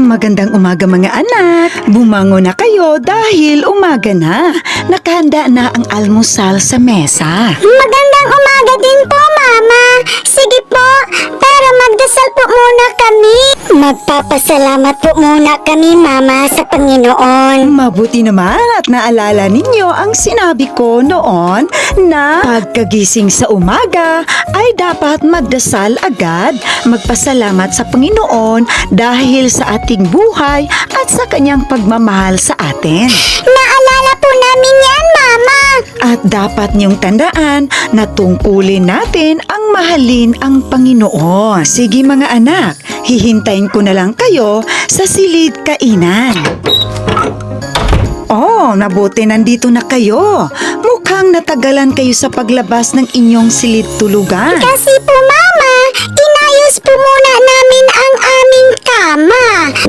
Magandang umaga mga anak. Bumangon na kayo dahil umaga na. Nakahanda na ang almusal sa mesa. Magandang umaga din po, Mama. Sige po, pero magdasal po muna kami. Magpapasalamat po muna kami, Mama, sa Panginoon. Mabuti naman at naalala ninyo ang sinabi ko noon na pagkagising sa umaga ay dapat magdasal agad, magpasalamat sa Panginoon dahil sa ating buhay at sa kanyang pagmamahal sa atin. Naalala po namin yan, Mama. At dapat niyong tandaan na tungkulin natin ang mahalin ang Panginoon. Sige mga anak, hihintayin ko na lang kayo sa silid kainan. Oh, mabuti nandito na kayo. Mukhang natagalan kayo sa paglabas ng inyong silid tulugan. Kasi po, Mama, inayos po muna namin ang aming kama.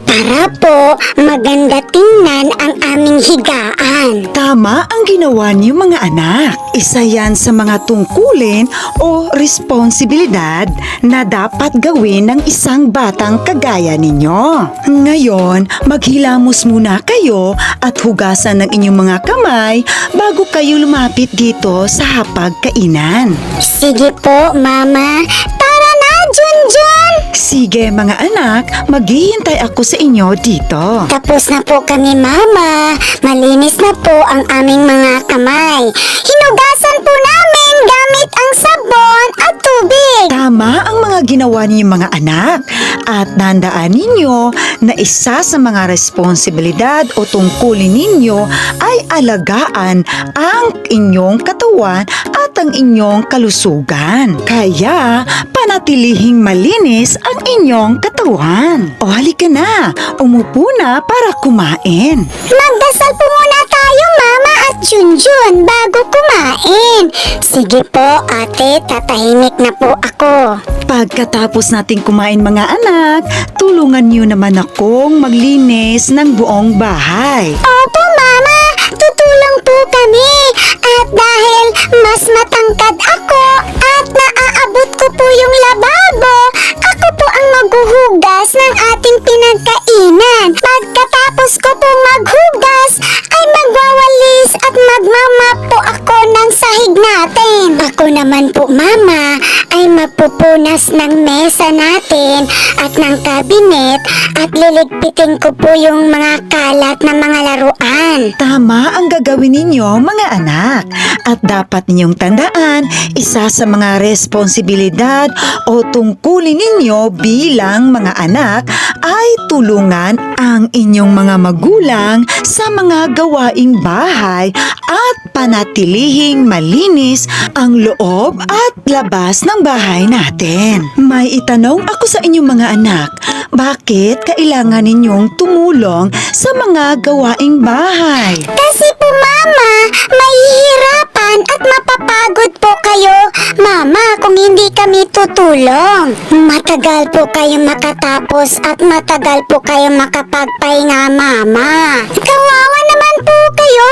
Para po maganda tingnan ang aming higaan. Tama ang ginawa niyo mga anak. Isa yan sa mga tungkulin o responsibilidad na dapat gawin ng isang batang kagaya ninyo. Ngayon, maghilamos muna kayo at hugasan ng inyong mga kamay bago kayo lumapit dito sa hapagkainan. Sige po, Mama. Tara na, Junjun! Sige mga anak, maghihintay ako sa inyo dito. Tapos na po kami, Mama. Malinis na po ang aming mga kamay. Hinugasan po namin gamit ang sabon at tubig. Tama ang mga ginawa ninyo mga anak at tandaan ninyo na isa sa mga responsibilidad o tungkulin ninyo ay alagaan ang inyong katawan at ang inyong kalusugan. Kaya panatilihing malinis ang inyong katawan. O halika na, umupo na para kumain. Magdasal po muna tayo, Mama at Junjun, bago kumain. Sige po, ate, tatahimik na po ako. Pagkatapos nating kumain mga anak, tulungan niyo naman akong maglinis ng buong bahay. Opo, Mama, tutulong po kami. At dahil mas matangkad ako at naaabot ko po yung lababo, ako po ang maghuhugas ng ating pinagkainan. Pagkatapos ko po maghugas, ay magwawalis at magmamap po ako ng sahig natin. Ako naman po, Mama, ay magpupunas ng mesa natin at ng kabinet at liligpitin ko po yung mga kalat na mga laruan. Tama ang gagawin ninyo mga anak. At dapat ninyong tandaan, isa sa mga responsibilidad o tungkulin ninyo bilang mga anak ay tulungan ang inyong mga magulang sa mga gawaing bahay at panatilihing malinis ang loob at labas ng bahay natin. May itanong ako sa inyong mga anak, bakit kailangan ninyong tumulong sa mga gawaing bahay? Kasi po, Mama, mahihirapan at mapapagod po kayo, Mama, kung hindi kami tutulong. Matagal po kayo makatapos at matagal po kayo makapagpahinga, Mama. Kawawa naman po kayo.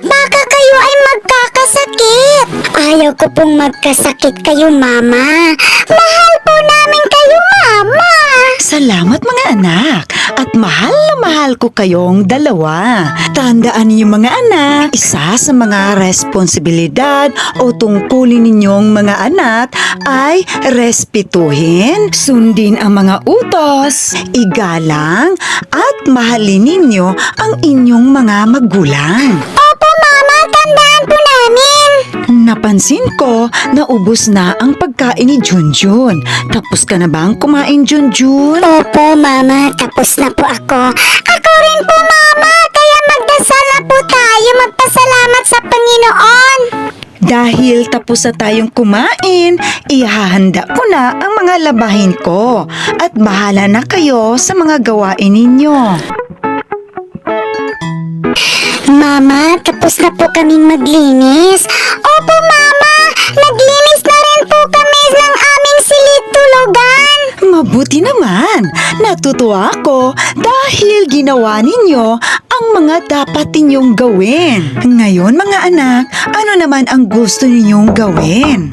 Baka kayo ay magkakasakit. Ayaw ko pong magkasakit kayo, Mama. Mahal po namin kayo, Mama. Salamat mga anak at mahal na mahal ko kayong dalawa. Tandaan niyo mga anak, isa sa mga responsibilidad o tungkulin ninyong mga anak ay respetuhin, sundin ang mga utos, igalang at mahalin ninyo ang inyong mga magulang. Opo, Mama, tandaan po namin. Napansin ko na ubos na ang pagkain ni Junjun. Tapos ka na bang kumain, Junjun? Opo, Mama, tapos na po ako. Ako rin po, Mama, kaya magdasal na po tayo, magpasalamat sa Panginoon. Dahil tapos na tayong kumain, ihahanda ko na ang mga labahin ko at bahala na kayo sa mga gawain ninyo. Mama, tapos na po kaming maglinis. Opo, Mama, naglinis na rin po kami ng aming silid tulugan. Mabuti naman, natutuwa ako dahil ginawa ninyo ang mga dapat ninyong gawin. Ngayon mga anak, ano naman ang gusto ninyong gawin?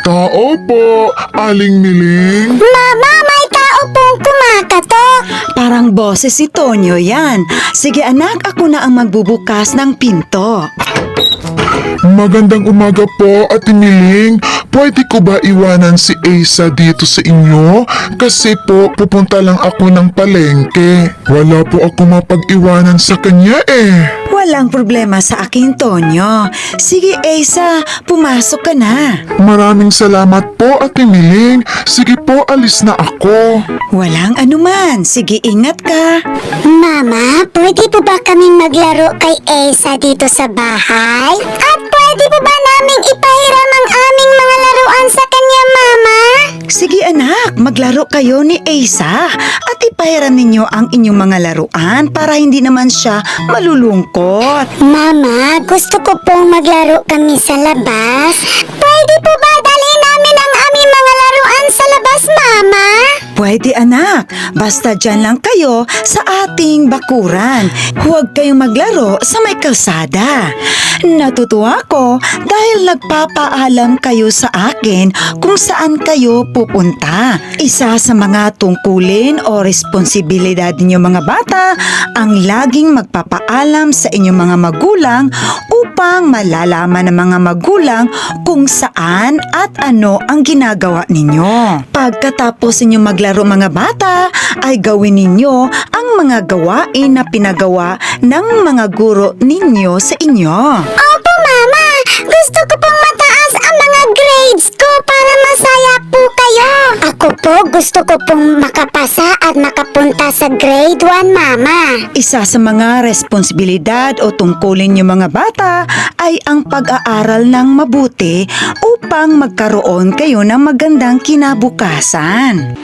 Tao po, Aling Miling. Mama, may tao po biglang kumakatok? Parang boses si Tonyo yan. Sige anak, ako na ang magbubukas ng pinto. Magandang umaga po, Ate Miling. Pwede ko ba iwanan si Asa dito sa inyo? Kasi po, pupunta lang ako ng palengke. Wala po ako mapag-iwanan sa kanya eh. Walang problema sa akin, Tonyo. Sige, Asa, pumasok ka na. Maraming salamat po, Ate Miling. Sige po, alis na ako. Walang anuman. Sige, ingat ka. Mama, pwede po ba kaming maglaro kay Asa dito sa bahay? At pwede po ba naming ipahiram ang aming mga laruan sa kanya, Mama? Sige anak, maglaro kayo ni Asa at ipahiram ninyo ang inyong mga laruan para hindi naman siya malulungkot. Mama, gusto ko pong maglaro kami sa labas. Pwede po ba dalhin namin ang aming mga laruan sa labas, Mama? Pwede anak, basta dyan lang kayo sa ating bakuran. Huwag kayong maglaro sa may kalsada. Natutuwa ko dahil nagpapaalam kayo sa akin kung saan kayo pupunta. Isa sa mga tungkulin o responsibilidad ninyo mga bata ang laging magpapaalam sa inyong mga magulang upang malalaman ng mga magulang kung saan at ano ang ginagawa ninyo. Pagkatapos ninyo maglaro mga bata, ay gawin ninyo ang mga gawain na pinagawa ng mga guro ninyo sa inyo. Opo, Mama. Gusto ko pong mataas ang mga grades ko para masaya po kayo. Ako po, gusto ko pong makapasa at makapunta sa grade 1, Mama. Isa sa mga responsibilidad o tungkulin niyo mga bata ay ang pag-aaral ng mabuti upang magkaroon kayo ng magandang kinabukasan.